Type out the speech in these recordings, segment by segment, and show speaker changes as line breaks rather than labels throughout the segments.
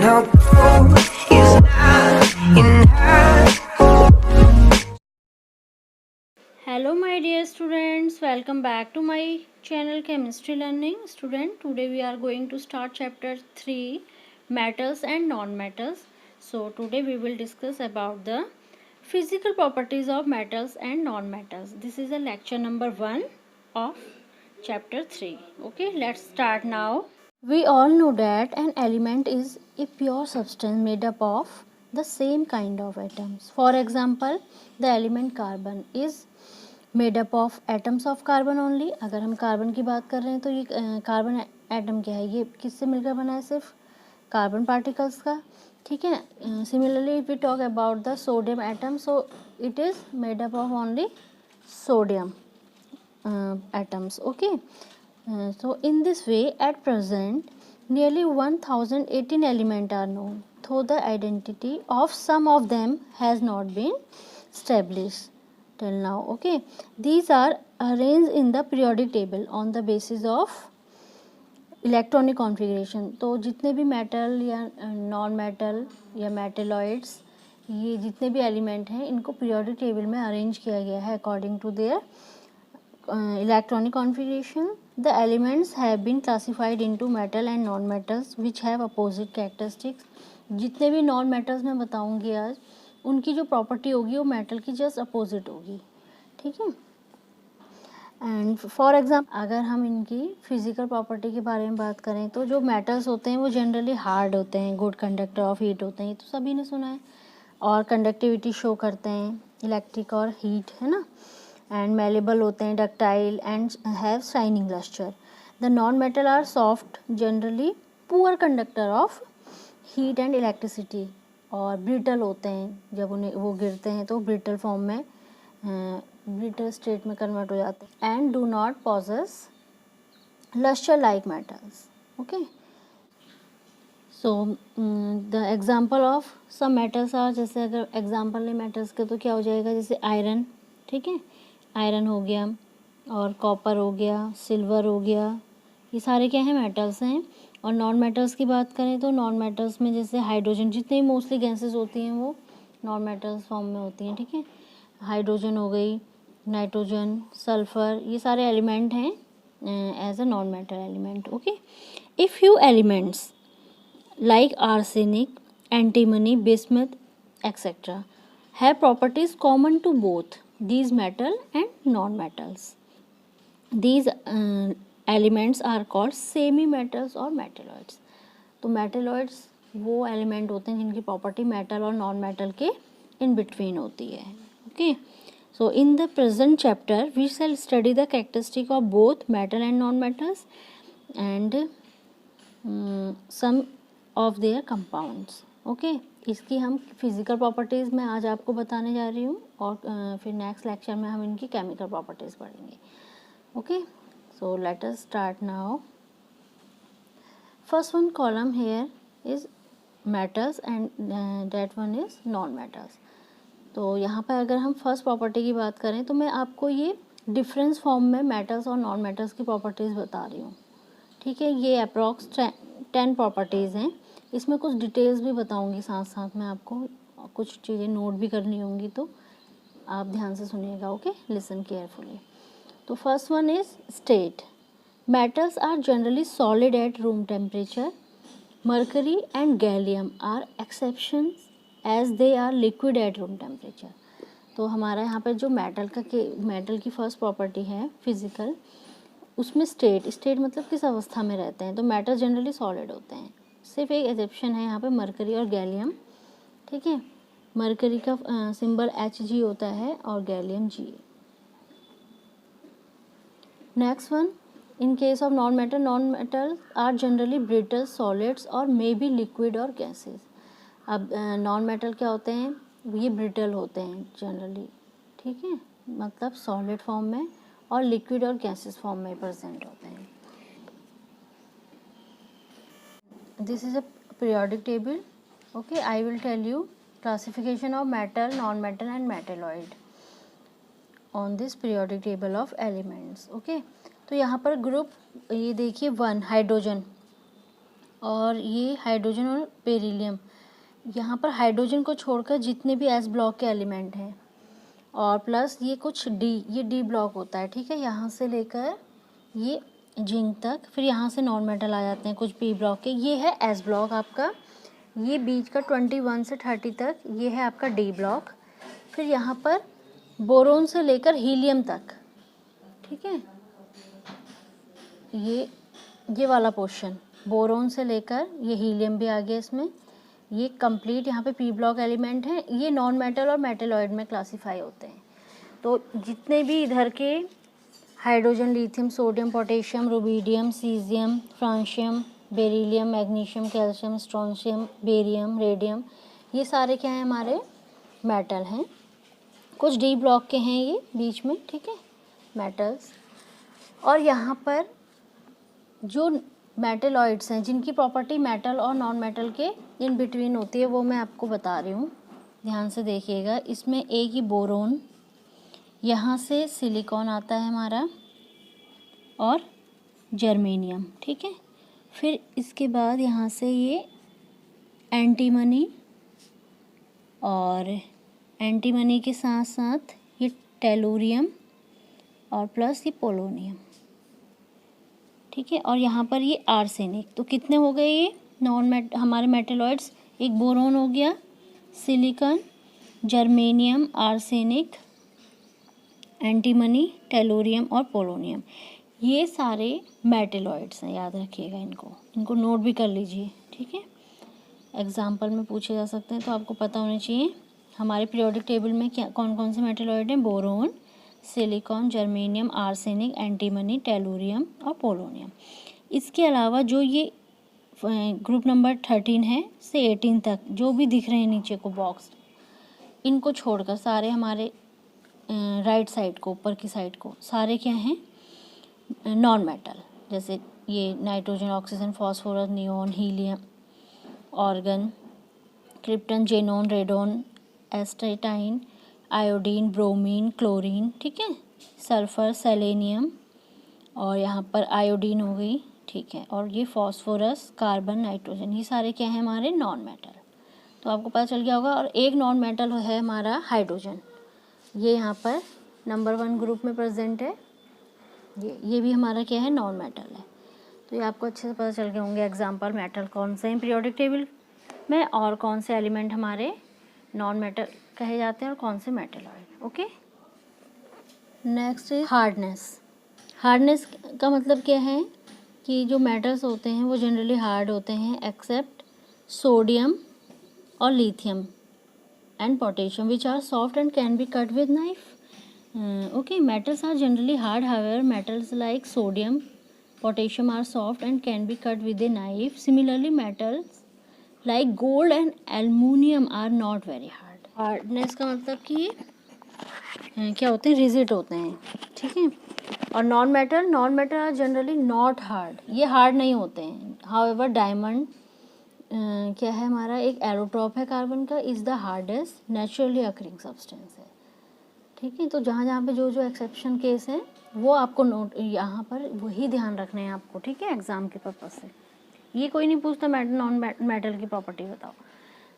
Your growth is not in her.
Hello my dear students, welcome back to my channel Chemistry Learning. Student, today we are going to start chapter 3, metals and non-metals. So today we will discuss about the physical properties of metals and non-metals. This is a lecture number 1 of chapter 3. Okay, let's start now. We all know that an element is a pure substance made up of the same kind of atoms. For example, the element carbon is made up of atoms of carbon only. अगर हम carbon की बात कर रहे हैं तो ये carbon atom क्या है, ये किससे मिलकर बना है, सिर्फ कार्बन पार्टिकल्स का. ठीक है. Similarly if we talk about the sodium atom, so it is made up of only sodium atoms. Okay. So in this way, at present nearly 1018 elements are known, though the identity of some of them has not been established till now. Okay. These are arranged in the periodic table on the basis of electronic configuration. तो जितने भी metal या non metal या metalloids, ये जितने भी element हैं, इनको पीरियोडिक टेबल में अरेंज किया गया है according to their electronic configuration. The elements have been classified into metal and non-metals which have opposite characteristics. जितने भी नॉन मेटल्स मैं बताऊंगी आज, उनकी जो प्रॉपर्टी होगी वो मेटल की जस्ट अपोजिट होगी. ठीक है. एंड फॉर एग्जाम्पल अगर हम इनकी फिजिकल प्रॉपर्टी के बारे में बात करें तो जो मेटल्स होते हैं वो जनरली हार्ड होते हैं, गुड कंडक्टर ऑफ हीट होते हैं, ये तो सभी ने सुना है, और कंडक्टिविटी शो करते हैं, इलेक्ट्रिक और हीट, है ना. एंड मेलेबल होते हैं, ductile and have shining lustre. The non metal are soft, generally poor conductor of heat and electricity, और ब्रिटल होते हैं, जब उन्हें वो गिरते हैं तो ब्रिटल फॉर्म में, ब्रिटल स्टेट में कन्वर्ट हो जाते हैं. And do not possess lustre like metals. Okay. So the example of some metals are, जैसे अगर एग्जाम्पल लें मेटल्स के तो क्या हो जाएगा, जैसे आयरन. ठीक है. आयरन हो गया, और कॉपर हो गया, सिल्वर हो गया, ये सारे क्या हैं, मेटल्स हैं. और नॉन मेटल्स की बात करें तो नॉन मेटल्स में जैसे हाइड्रोजन, जितने मोस्टली गैसेस होती हैं वो नॉन मेटल्स फॉर्म में होती हैं. ठीक है. हाइड्रोजन हो गई, नाइट्रोजन, सल्फर, ये सारे एलिमेंट हैं as a non metal element. Okay. If few elements like arsenic, antimony, bismuth, etc. have properties common to both these metal and non-metals. These elements are called semi-metals or metalloids. तो metalloids वो element होते हैं जिनकी property metal और non metal के in between होती है. Okay. So in the present chapter we shall study the characteristic of both metal and non-metals and some of their compounds. Okay. इसकी हम फिज़िकल प्रॉपर्टीज़ में आज आपको बताने जा रही हूँ, और फिर नेक्स्ट लेक्चर में हम इनकी केमिकल प्रॉपर्टीज़ पढ़ेंगे. Okay. So let us start now. First one column here is metals and that one is non metals. तो यहाँ पर अगर हम फर्स्ट प्रॉपर्टी की बात करें तो मैं आपको ये डिफरेंस फॉर्म में मेटल्स और नॉन मेटल्स की प्रॉपर्टीज़ बता रही हूँ. ठीक है. ये अप्रॉक्स 10 प्रॉपर्टीज़ हैं. इसमें कुछ डिटेल्स भी बताऊंगी, साथ साथ में आपको कुछ चीज़ें नोट भी करनी होंगी, तो आप ध्यान से सुनिएगा. ओके. Listen carefully. तो first one is state. Metals are generally solid at room temperature. Mercury and gallium are exceptions as they are liquid at room temperature. तो हमारा यहाँ पर जो मेटल की फर्स्ट प्रॉपर्टी है फिजिकल, उसमें स्टेट मतलब किस अवस्था में रहते हैं. तो मेटल जनरली सॉलिड होते हैं. सिर्फ एक एक्सेप्शन है यहाँ पे, मरकरी और गैलियम. ठीक है. मरकरी का सिंबल Hg होता है और gallium Ga. Next one, in case of non metal are generally brittle solids और मे बी लिक्विड और गैसेस. अब नॉन मेटल क्या होते हैं, ये ब्रिटल होते हैं जनरली. ठीक है. मतलब सॉलिड फॉर्म में और लिक्विड और गैसेस फॉर्म में प्रेजेंट होते हैं. This is a periodic table. Okay, I will tell you classification of metal, non-metal and metalloid on this periodic table of elements. Okay, तो यहाँ पर ग्रुप ये देखिए 1 हाइड्रोजन. और ये हाइड्रोजन और बेरिलियम, यहाँ पर हाइड्रोजन को छोड़कर जितने भी एस ब्लॉक के एलिमेंट हैं, और प्लस ये कुछ डी, ये डी ब्लॉक होता है, ठीक है, यहाँ से लेकर ये जिंक तक, फिर यहाँ से नॉन मेटल आ जाते हैं कुछ पी ब्लॉक के, ये है एस ब्लॉक आपका, ये बीच का 21 से 30 तक ये है आपका डी ब्लॉक, फिर यहाँ पर बोरोन से लेकर हीलियम तक, ठीक है, ये वाला पोर्शन बोरोन से लेकर ये हीलियम भी आ गया इसमें, ये कंप्लीट यहाँ पे पी ब्लॉक एलिमेंट हैं, ये नॉन मेटल और मेटलॉइड में क्लासीफाई होते हैं। तो जितने भी इधर के hydrogen, lithium, sodium, potassium, rubidium, caesium, francium, beryllium, magnesium, calcium, strontium, barium, radium, ये सारे क्या हैं हमारे मेटल हैं। कुछ डी ब्लॉक के हैं ये बीच में, ठीक है, मेटल्स। और यहाँ पर जो मेटलॉइड्स हैं जिनकी प्रॉपर्टी मेटल और नॉन मेटल के इन बिटवीन होती है, वो मैं आपको बता रही हूँ, ध्यान से देखिएगा। इसमें एक ही बोरोन, यहाँ से सिलिकॉन आता है हमारा और जर्मेनियम, ठीक है, फिर इसके बाद यहाँ से ये एंटीमनी, और एंटीमनी के साथ साथ ये टेलुरियम और प्लस ये पोलोनियम, ठीक है, और यहाँ पर ये आर्सेनिक। तो कितने हो गए ये हमारे मेटलॉइड्स, एक बोरोन हो गया, silicon, germanium, arsenic, antimony, tellurium और पोलोनियम, ये सारे मेटलॉइड्स हैं, याद रखिएगा इनको नोट भी कर लीजिए, ठीक है, एग्जाम्पल में पूछे जा सकते हैं, तो आपको पता होना चाहिए हमारे पीरियोडिक टेबल में क्या कौन कौन से मेटलॉइड हैं, boron, silicon, germanium, arsenic, antimony, tellurium और पोलोनियम। इसके अलावा जो ये ग्रुप नंबर 13 है से 18 तक जो भी दिख रहे हैं नीचे को बॉक्स, इनको छोड़कर सारे हमारे राइट साइड को, ऊपर की साइड को, सारे क्या हैं नॉन मेटल, जैसे ये nitrogen, oxygen, phosphorus, neon, helium, organ, krypton, xenon, radon, astatine, iodine, bromine, chlorine, ठीक है, सल्फर, सेलेनियम, और यहाँ पर आयोडीन हो गई, ठीक है, और ये फॉस्फोरस, कार्बन, नाइट्रोजन, ये सारे क्या हैं हमारे नॉन मेटल। तो आपको पता चल गया होगा। और एक नॉन मेटल है हमारा हाइड्रोजन, ये यहाँ पर नंबर 1 ग्रुप में प्रेजेंट है, ये भी हमारा क्या है नॉन मेटल है। तो ये आपको अच्छे से पता चल गए होंगे एग्जाम्पल मेटल कौन से हैं पीरियोडिक टेबल में, और कौन से एलिमेंट हमारे नॉन मेटल कहे जाते हैं और कौन से metalloid. Okay, next is hardness. Hardness का मतलब क्या है कि जो मेटल्स होते हैं वो जनरली हार्ड होते हैं एक्सेप्ट सोडियम और lithium and potassium which are soft and can be cut with knife. Okay, metals are generally hard, however metals like sodium, potassium are soft and can be cut with a knife. Similarly, metals like gold and aluminium are not very hard. Hardness का मतलब कि क्या होते हैं, rigid होते हैं, ठीक है। और non metal are generally not hard, ये हार्ड नहीं होते हैं। हाउएवर डायमंड क्या है हमारा, एक एरोट्रॉप है कार्बन का, is the hardest naturally occurring substance है, ठीक है। तो जहाँ जहाँ पे जो जो एक्सेप्शन केस है वो आपको नोट यहाँ पर वही ध्यान रखना है आपको, ठीक है, एग्जाम के पर्पज से। ये कोई नहीं पूछता मेटल नॉन मेटल की प्रॉपर्टी बताओ,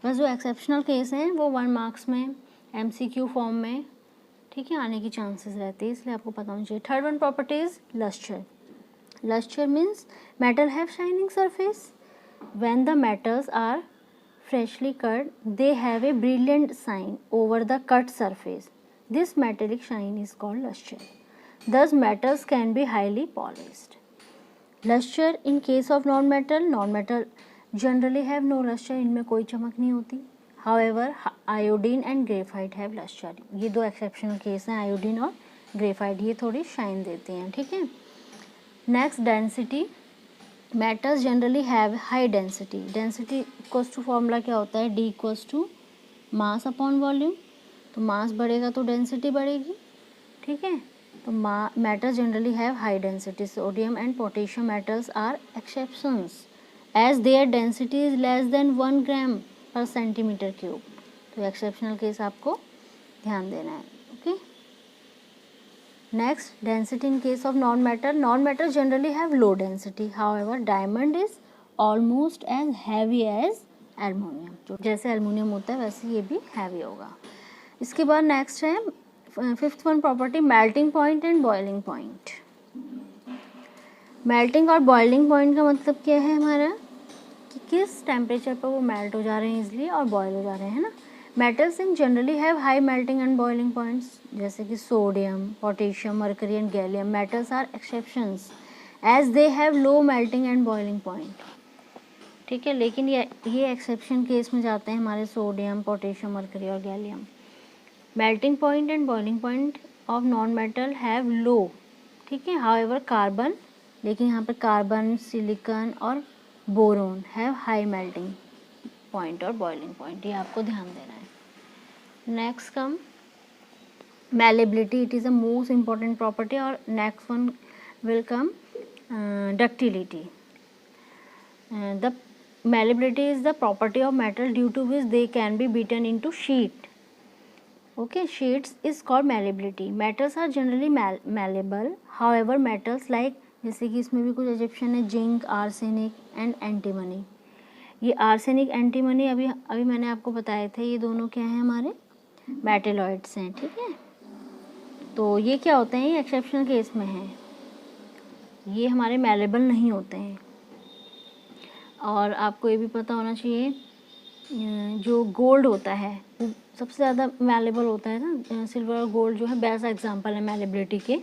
बस जो एक्सेप्शनल केस हैं वो 1 मार्क्स में MCQ फॉर्म में, ठीक है, आने की चांसेस रहती है, इसलिए आपको पता होना चाहिए। Third one property is lustre. Lustre means metal have shining surface. When the metals are freshly cut, they have a brilliant shine over the cut surface. This metallic shine is called luster. Thus, metals can be highly polished. Luster in case of non-metal generally have no luster. इनमें कोई चमक नहीं होती. However, iodine and graphite have luster. ये दो exceptional case हैं, iodine और graphite, ये थोड़ी shine देती हैं, ठीक है। Next, density. Metals generally have high density. Density equals to formula क्या होता है, D equals to mass upon volume. तो मास बढ़ेगा तो डेंसिटी बढ़ेगी, ठीक है। तो metals generally have high density. Sodium and potassium metals are exceptions as their density is less than 1 gram per centimetre cube. तो एक्सेप्शनल केस आपको ध्यान देना है, okay. Next, density in case of non metal. Non metal generally have low density. However diamond is almost as heavy as aluminium, जो जैसे aluminium होता है वैसे ये भी हैवी होगा। इसके बाद नेक्स्ट है 5th one property, melting point and boiling point. Melting और बॉइलिंग पॉइंट का मतलब क्या है हमारा, कि किस टेम्परेचर पर वो मेल्ट हो जा रहे हैं इजली और बॉयल हो जा रहे हैं ना। Metals in generally have high melting and boiling points, जैसे कि sodium, potassium, mercury and gallium. Metals are exceptions as they have low melting and boiling point, ठीक है। लेकिन ये एक्सेप्शन केस में जाते हैं हमारे सोडियम, पोटेशियम, मर्करी और gallium. Melting point and boiling point of non metal have low, ठीक है। हाउएवर कार्बन, लेकिन यहाँ पर कार्बन, सिलिकॉन और boron have high melting point और बॉइलिंग पॉइंट, ये आपको ध्यान देना है। Next come malleability, it is the most important property. और next one will come ductility. The malleability is the property of metal due to which they can be beaten into sheet. Okay, sheets is called malleability. Metals are generally malleable. However, metals like, जैसे कि इसमें भी कुछ exemption है, zinc, arsenic and antimony. ये arsenic, antimony अभी मैंने आपको बताए थे, ये दोनों क्या हैं हमारे मेटेलॉइड्स हैं, ठीक है। तो ये क्या होते हैं, ये एक्सेप्शनल केस में हैं, ये हमारे मैलेबल नहीं होते हैं। और आपको ये भी पता होना चाहिए, जो गोल्ड होता है वो सबसे ज़्यादा मैलेबल होता है ना, सिल्वर और गोल्ड जो है बेस्ट एग्जांपल है मैलेबिलिटी के।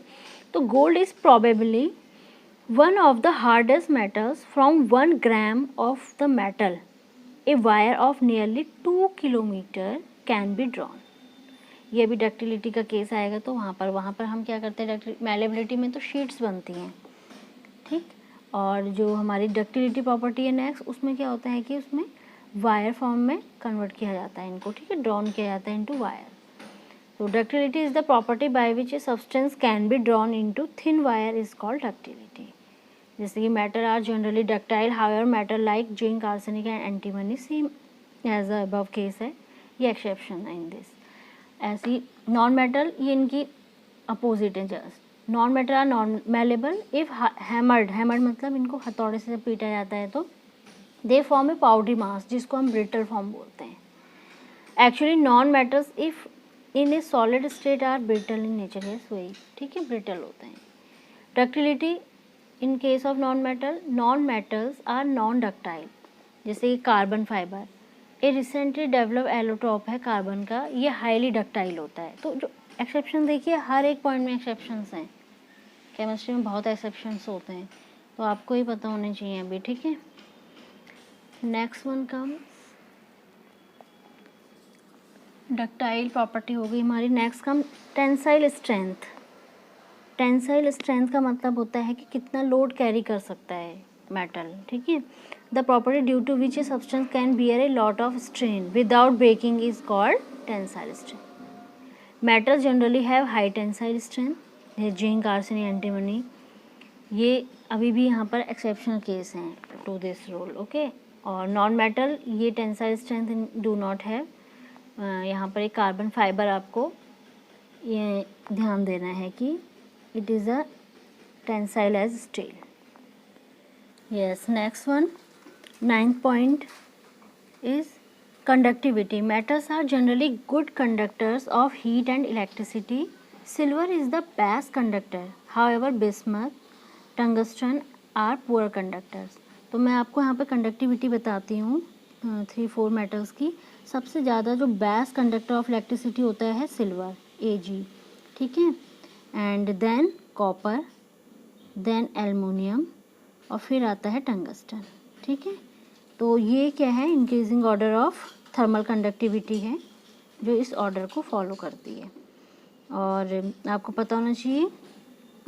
तो gold is probably one of the hardest metals. From 1 gram of the metal a wire of nearly 2 kilometre can be drawn. ये भी डक्टिलिटी का केस आएगा, तो वहाँ पर हम क्या करते हैं, मैलेबिलिटी में तो शीट्स बनती हैं, ठीक। और जो हमारी डक्टिलिटी प्रॉपर्टी है नेक्स्ट, उसमें क्या होता है कि उसमें वायर फॉर्म में कन्वर्ट किया जाता है इनको, ठीक है, ड्रॉन किया जाता है इनटू वायर। तो ductility is the property by which a substance can be drawn into thin wire is called ductility. जैसे कि metal are generally ductile, however metal like zinc, arsenic and antimony same as the above case है, ये exception है in this. ऐसी non metal, ये इनकी opposite है just. Non metal are non malleable if hammered, मतलब इनको हथौड़े से जब पीटा जाता है तो दे फॉर्म ए पाउडरी मास, जिसको हम ब्रिटल फॉर्म बोलते हैं। Actually non metals if in a solid state are brittle in nature, yes वही, ठीक है, ब्रिटल होते हैं। Ductility in case of non metals are non ductile, जैसे कि carbon fibre, a recently develop allotrope है कार्बन का, ये हाईली डक्टाइल होता है। तो जो एक्सेप्शन देखिए, हर एक पॉइंट में एक्सेप्शंस हैं, केमिस्ट्री में बहुत एक्सेप्शंस होते हैं, तो आपको ही पता होने चाहिए अभी, ठीक है। नेक्स्ट वन कम डक्टाइल प्रॉपर्टी हो गई हमारी। Next come tensile strength. Tensile strength का मतलब होता है कि कितना लोड कैरी कर सकता है मेटल, ठीक है। The property due to which a substance can bear a lot of strain without breaking is called tensile strength. Metal generally have high tensile strength, zinc, arsenic, antimony, ये अभी भी यहाँ पर एक्सेप्शनल केस हैं to this rule, okay. और non metal, ये tensile strength do not have. यहाँ पर एक कार्बन फाइबर आपको ये ध्यान देना है कि it is a tensile as steel, yes. Next one 9th point is conductivity. Metals are generally good conductors of heat and electricity. Silver is the best conductor. However, bismuth, tungsten are poor conductors. तो मैं आपको यहाँ पे conductivity बताती हूँ 3-4 metals की। सबसे ज़्यादा जो बेस्ट कंडक्टर ऑफ इलेक्ट्रिसिटी होता है सिल्वर, Ag, ठीक है, and then copper, then aluminium, और फिर आता है टंगस्टन, ठीक है। तो ये क्या है, increasing order of thermal conductivity है जो इस ऑर्डर को फॉलो करती है। और आपको पता होना चाहिए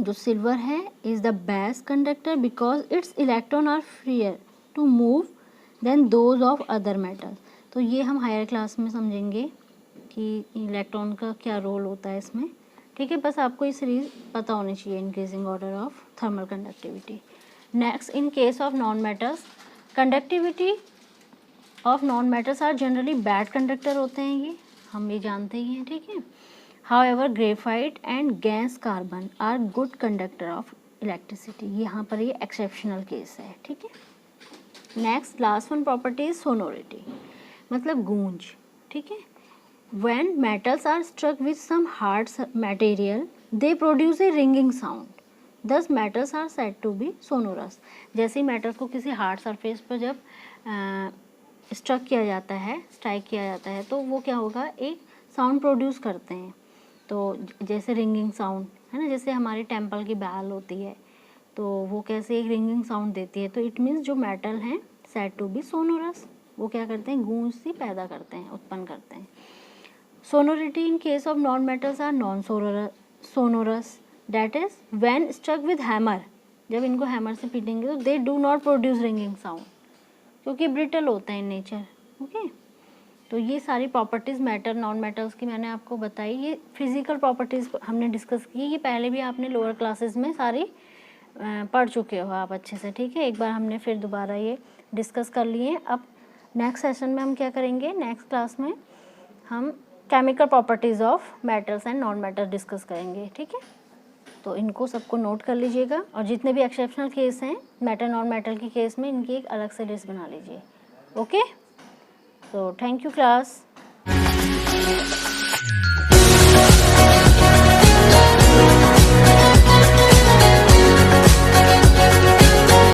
जो सिल्वर है is the best conductor because its electrons are freer to move than those of other metal. तो ये हम हायर क्लास में समझेंगे कि इलेक्ट्रॉन का क्या रोल होता है इसमें, ठीक है। बस आपको ये सीरीज पता होनी चाहिए, increasing order of thermal conductivity. Next, in case of non metals, conductivity of non metals are generally bad conductor होते हैं, ये हम ये जानते ही हैं, ठीक है। However graphite and gas carbon are good conductor of electricity, यहाँ पर ये एक्सेप्शनल केस है, ठीक है। Next last one property is sonority, मतलब गूंज, ठीक है। When metals are struck with some hard material they produce a ringing sound, thus metals are said to be sonorous. जैसे ही मेटल्स को किसी हार्ड सरफेस पर जब स्ट्रक किया जाता है, स्ट्राइक किया जाता है, तो वो क्या होगा, एक साउंड प्रोड्यूस करते हैं। तो जैसे रिंगिंग साउंड है ना, जैसे हमारी टेम्पल की बैल होती है तो वो कैसे एक रिंगिंग साउंड देती है, तो इट मीन्स जो मेटल हैं सेड टू बी सोनोरस, वो क्या करते हैं, गूंज सी पैदा करते हैं, उत्पन्न करते हैं। Sonority in case of non metals are non sonorous, that is when struck with hammer, जब इनको हैमर से पीटेंगे तो they do not produce ringing sound, क्योंकि ब्रिटल होता है इन नेचर, ओके। तो ये सारी प्रॉपर्टीज़ मेटल नॉन मेटल्स की मैंने आपको बताई। ये फिजिकल प्रॉपर्टीज़ हमने डिस्कस की, ये पहले भी आपने लोअर क्लासेस में सारी पढ़ चुके हो आप अच्छे से, ठीक है। एक बार हमने फिर दोबारा ये डिस्कस कर लिए। अब नेक्स्ट सेशन में हम क्या करेंगे, नेक्स्ट क्लास में हम chemical properties of metals and non metals discuss करेंगे, ठीक है। तो इनको सबको नोट कर लीजिएगा, और जितने भी एक्सेप्शनल केस हैं मेटल नॉन मेटल के केस में, इनकी एक अलग से लिस्ट बना लीजिए, okay. So thank you class.